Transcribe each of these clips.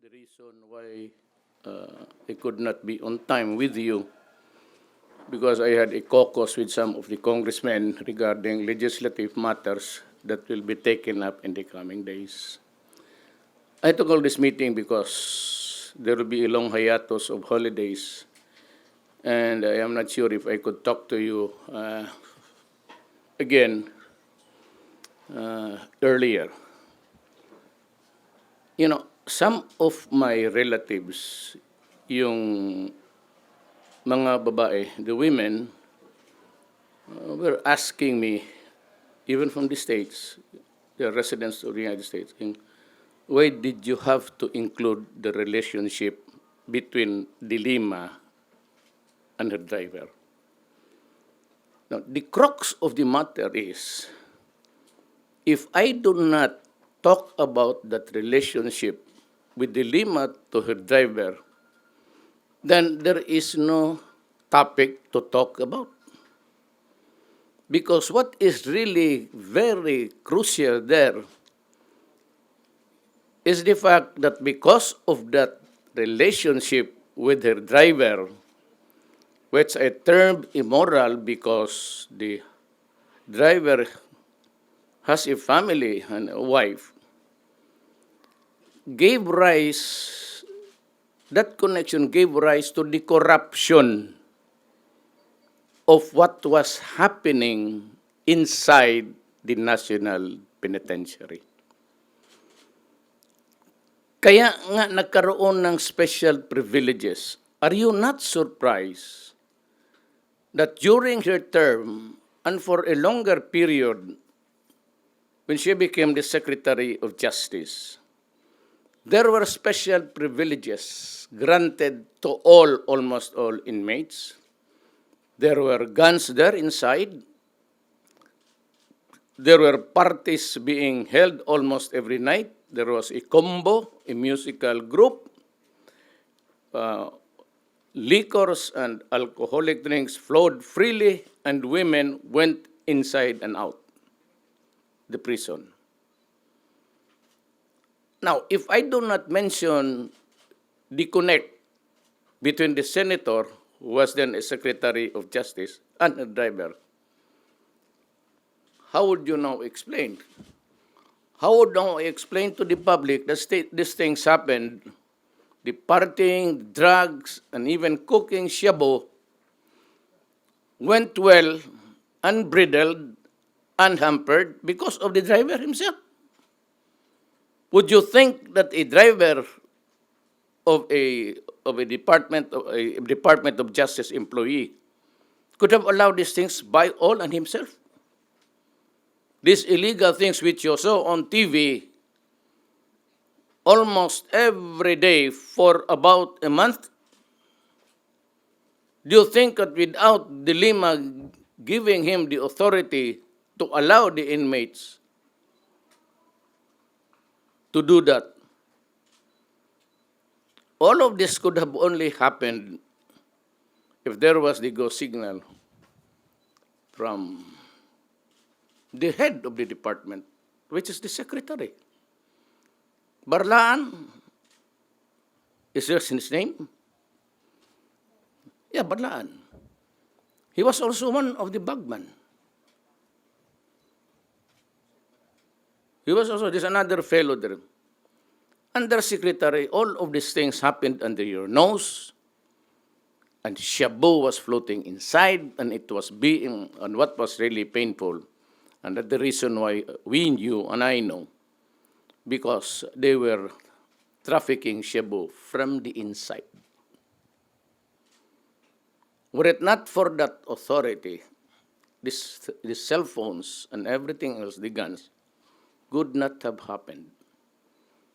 the reason why I could not be on time with you because I had a caucus with some of the congressmen regarding legislative matters that will be taken up in the coming days. I took all this meeting because there will be a long hiatus of holidays, and I am not sure if I could talk to you again earlier. You know, some of my relatives, yung mga babae, the women, were asking me, even from the States, the residents of the United States, why did you have to include the relationship between the Lima and her driver? Now, the crux of the matter is, if I do not talk about that relationship with the Lima to her driver, then there is no topic to talk about. Because what is really very crucial there is the fact that because of that relationship with her driver, which I termed immoral because the driver has a family and a wife, that connection gave rise to the corruption of what was happening inside the National Penitentiary. Kaya nga nagkaroon ng special privileges. Are you not surprised that during her term and for a longer period, when she became the Secretary of Justice, there were special privileges granted to almost all inmates. There were guns there inside. There were parties being held almost every night. There was a combo, a musical group. Liquors and alcoholic drinks flowed freely, and women went inside and out the prison. Now, if I do not mention the connect between the senator, who was then a Secretary of Justice, and a driver, how would you now explain? How would now I explain to the public that these things happened, the partying, drugs, and even cooking shabu went well, unbridled, unhampered, because of the driver himself? Would you think that a driver of a Department of Justice employee could have allowed these things by all and himself? These illegal things which you saw on TV almost every day for about a month? Do you think that without the Lima giving him the authority to allow the inmates to do that, all of this could have only happened if there was the go signal from the head of the department, which is the secretary. Barlaan, is there his name? Yeah, Barlaan. He was also one of the bagman. He was also, there's another fellow there. Undersecretary, all of these things happened under your nose, and shabu was floating inside, and it was being, and what was really painful, and that's the reason why we knew, and I know, because they were trafficking shabu from the inside. Were it not for that authority, these cell phones and everything else, the guns, could not have happened.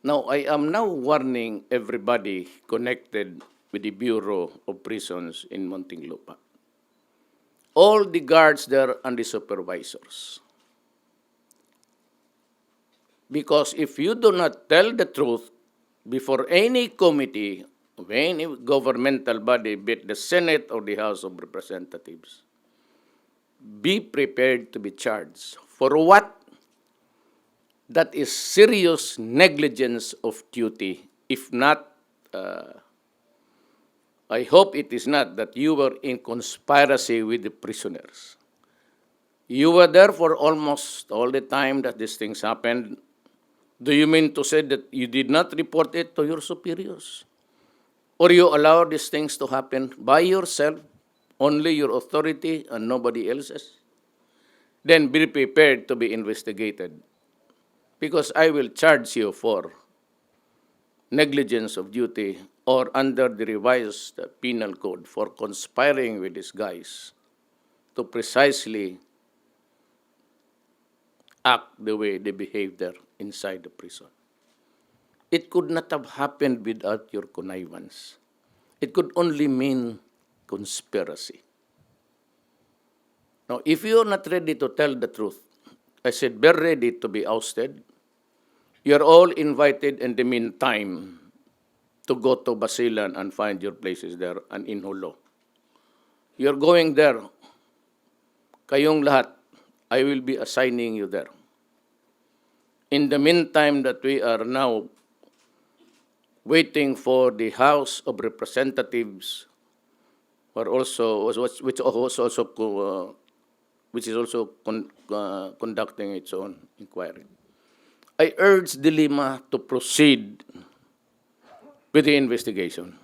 Now, I am now warning everybody connected with the Bureau of Prisons in Muntinlupa. All the guards there and the supervisors. Because if you do not tell the truth before any committee of any governmental body, be it the Senate or the House of Representatives, be prepared to be charged. For what? That is serious negligence of duty If not, I hope it is not that you were in conspiracy with the prisoners. You were there for almost all the time that these things happened. Do you mean to say that you did not report it to your superiors? Or you allow these things to happen by yourself, only your authority and nobody else's? Then be prepared to be investigated, because I will charge you for negligence of duty or under the revised penal code for conspiring with these guys to precisely act the way they behave there inside the prison. It could not have happened without your connivance. It could only mean conspiracy. Now, if you are not ready to tell the truth, I said, be ready to be ousted. You're all invited in the meantime to go to Basilan and find your places there and in Hulo. You're going there. Kayong lahat, I will be assigning you there. In the meantime that we are now waiting for the House of Representatives, which is also conducting its own inquiry, I urge the Lima to proceed with the investigation.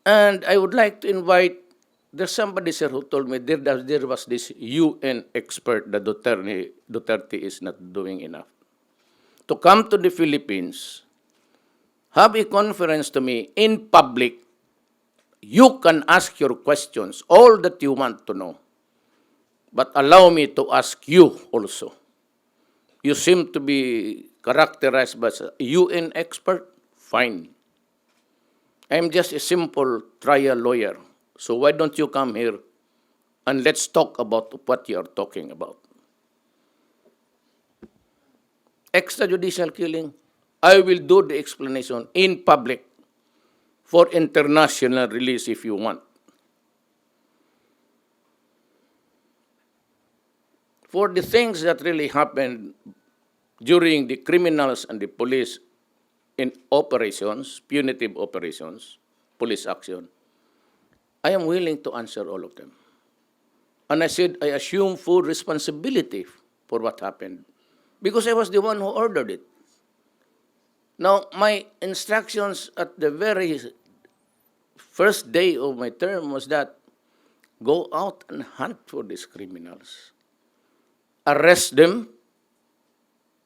And I would like to invite, there's somebody, sir, who told me there was this UN expert that Duterte is not doing enough, to come to the Philippines, have a conference to me in public. You can ask your questions, all that you want to know. But allow me to ask you also. You seem to be characterized as a UN expert. Fine. I'm just a simple trial lawyer. So why don't you come here and let's talk about what you are talking about. Extrajudicial killing, I will do the explanation in public for international release if you want. For the things that really happened during the criminals and the police in operations, punitive operations, police action, I am willing to answer all of them. And I said, I assume full responsibility for what happened, because I was the one who ordered it. Now, my instructions at the very first day of my term was that go out and hunt for these criminals. Arrest them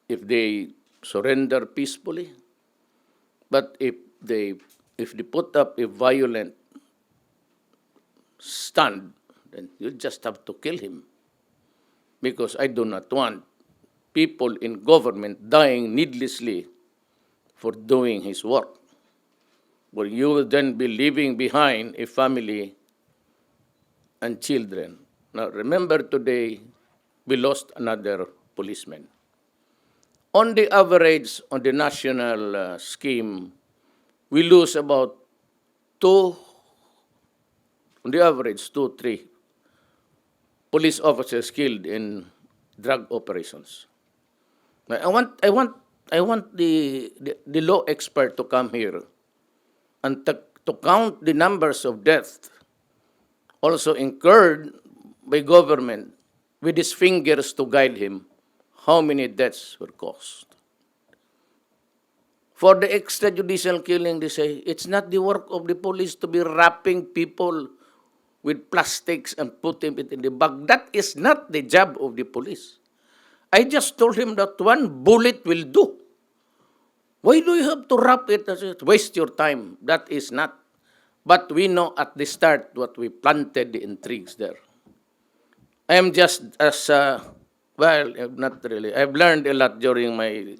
if they surrender peacefully. But if they put up a violent stand, then you just have to kill him. Because I do not want people in government dying needlessly for doing his work. But you will then be leaving behind a family and children. Now remember, today we lost another policeman. On the average, on the national scheme, we lose about on the average, 2-3 police officers killed in drug operations. I want the law expert to come here and to count the numbers of deaths also incurred by government with his fingers to guide him how many deaths were caused. For the extrajudicial killing, they say, it's not the work of the police to be wrapping people with plastics and putting it in the bag. That is not the job of the police. I just told him that one bullet will do. Why do you have to wrap it? Waste your time. That is not. But we know at the start what we planted the intrigues there. I am just as, not really. I've learned a lot during my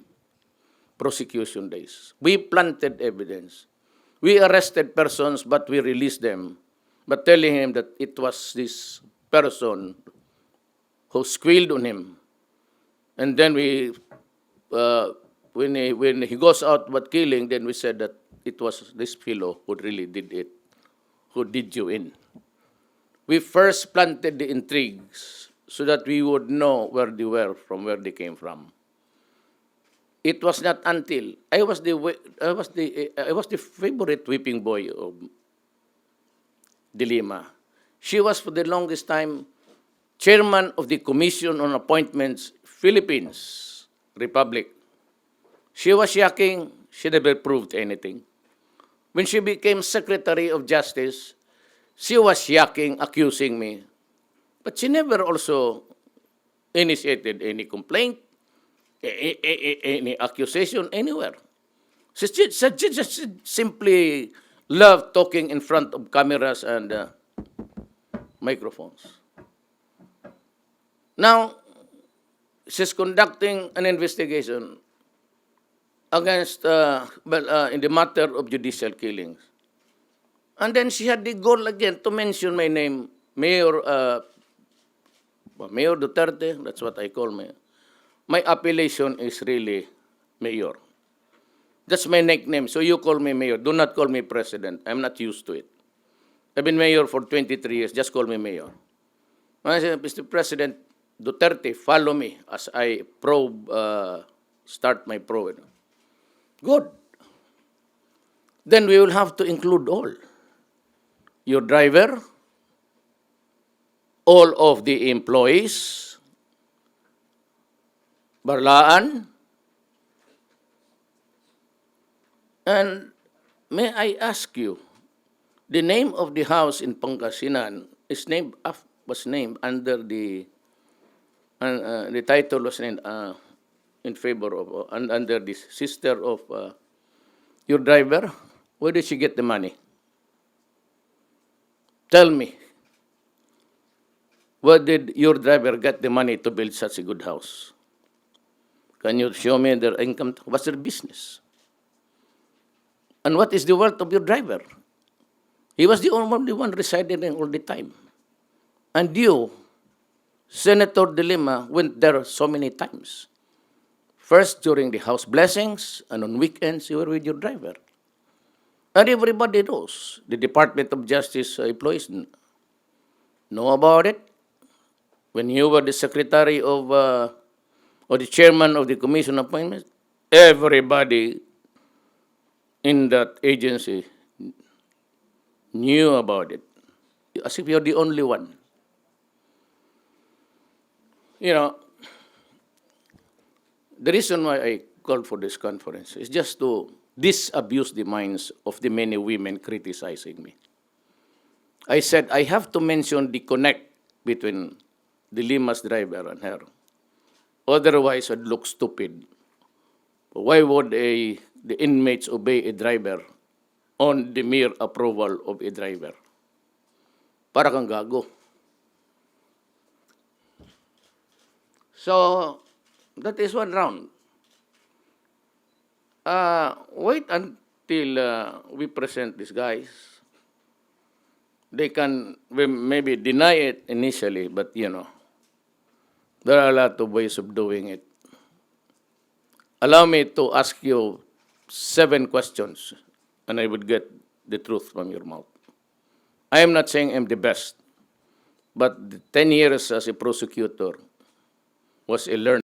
prosecution days. We planted evidence. We arrested persons, but we released them, but telling him that it was this person who squealed on him. And then when he goes out but killing, then we said that it was this fellow who really did it, who did you in. We first planted the intrigues so that we would know where they were, from where they came from. it was not until I was the favorite whipping boy of the Lima. She was for the longest time chairman of the Commission on Appointments, Philippines Republic. She was yakking, she never proved anything. When she became Secretary of Justice, she was yakking, accusing me. But she never also initiated any complaint, any accusation anywhere. She just simply loved talking in front of cameras and microphones. Now, she's conducting an investigation against, in the matter of judicial killings. And then she had the gall again to mention my name, Mayor Duterte, that's what I call me. My appellation is really Mayor. That's my nickname, so you call me Mayor. Do not call me President. I'm not used to it. I've been Mayor for 23 years. Just call me Mayor. I said, Mr. President Duterte, follow me as I start my probe. Good. Then we will have to include all. Your driver, all of the employees, Barlaan, and may I ask you, the name of the house in Pangasinan was named under the title was named in favor of under the sister of your driver. Where did she get the money? Tell me, where did your driver get the money to build such a good house? Can you show me their income? What's their business? And what is the wealth of your driver? He was the only one residing there all the time. And you, Senator De Lima, went there so many times. First during the house blessings, and on weekends you were with your driver. And everybody knows. The Department of Justice employees know about it. When you were the secretary of, or the chairman of the Commission Appointments, everybody in that agency knew about it. As if you're the only one. You know, the reason why I called for this conference is just to disabuse the minds of the many women criticizing me. I said I have to mention the connect between the Lima's driver and her. Otherwise, I'd look stupid. Why would the inmates obey a driver on the mere approval of a driver? Para kang gago. So, that is one round. Wait until we present these guys. They can maybe deny it initially, but you know, there are a lot of ways of doing it. Allow me to ask you 7 questions, and I would get the truth from your mouth. I am not saying I'm the best, but the 10 years as a prosecutor was a learning